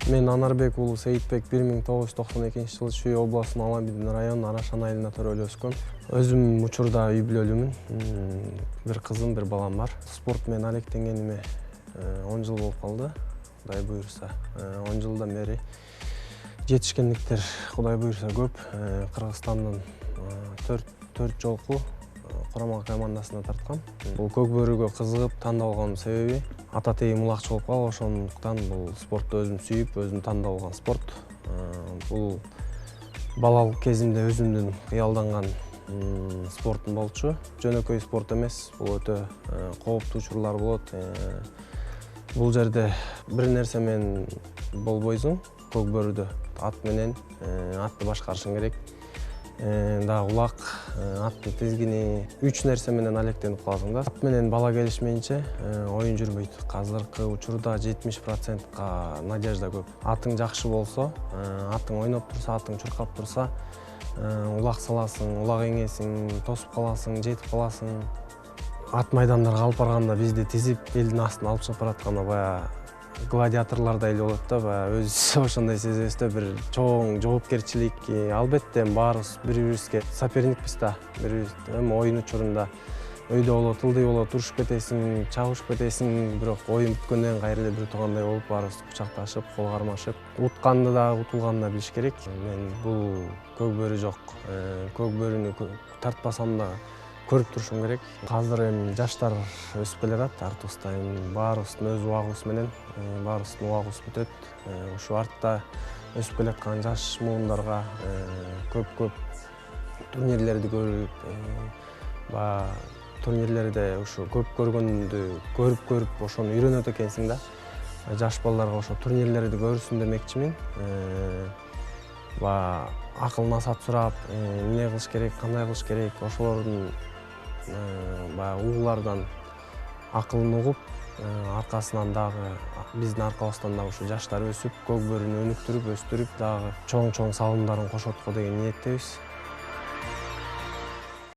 Мен Анарбек уулу Сейитбек 1992-жылы Чүй областынын Аламбидин районунун Арашан айылында төрөлүп өскөм. Өзүм учурда үй бүлөлүмүн. Бир кызым, бир балам бар. Спорт менен алектенгениме 10 жыл болуп калды. Кудай буйруса, 10 жылдан бери жетишкендиктер Кудай буйруса көп. Кыргызстандын 4 жолку курама командасына тарткам. Бул көк бөрүгө кызыгып тандалган себеби ата тегим улакчы болуп калып, ошондуктан бул спортту өзүм сүйүп, өзүм тандап алган спорт. Бул балалык кезимде өзүмдүн кыялданган спортум болчу. Жөнөкөй спорт эмес, бул өтө кооптуу учурлар болот. Бул жерде бир нерсе менен болбойсуң, көк бөрүдө ат менен атты башкарышың керек. Дагы улак, аттын тизгини 3 нерсе менен алектенип каласың да. Ат менен бала келишмейинче оюн жүрбөйт. Азыркы учурда 70%га надежда көп. Атың жакшы болсо, атың ойноп турса, атың чуркап турса, улак саласың, улак эңесиң, тосуп каласың, жетип каласың. Ат майдандарга алып барганда бизди тизип, элдин астына алып чыгып баратканда баягы гладиаторлордой эле болот да, баягы өзүбүз ошондой сезебиз да, бир чоң жоопкерчилик. Албетте баарыбыз бири-бирибизге соперникпиз да, эми оюн учурунда өйдө болот, ылдый болот, урушуп кетесиң, чабышып кетесиң, бирок оюн бүткөндөн кийин кайра эле бир туугандай болуп, баарыбыз кучакташып, кол кармашып, утканды да, утулганды да билиш керек. Мен бул көк бөрү жок, көк бөрүнү тартпасам да көрүп турушум керек. Азыр эми жаштар өсүп келатат, артыбызда эми баарыбыздын өз убагыбыз менен, баарыбыздын убагыбыз бүтөт. Ушу артта өсүп келаткан жаш муундарга көп турнирлерди көрүп, турнирлерде ушу көп көргөндү көрүп ошону үйрөнөт экенсиң да. Жаш балдарга ошо турнирлерди көрсүн демекчимин. Акыл насаат сурап, эмне кылыш керек, кандай кылыш керек, ошолордун угулардан акылын угуп, аркасынан дагы биздин аркабыздан дагы ушу жаштар өсүп, көк бөрүнү өнүктүрүп, өстүрүп, дагы чоң салымдарын кошот го деген ниеттебиз.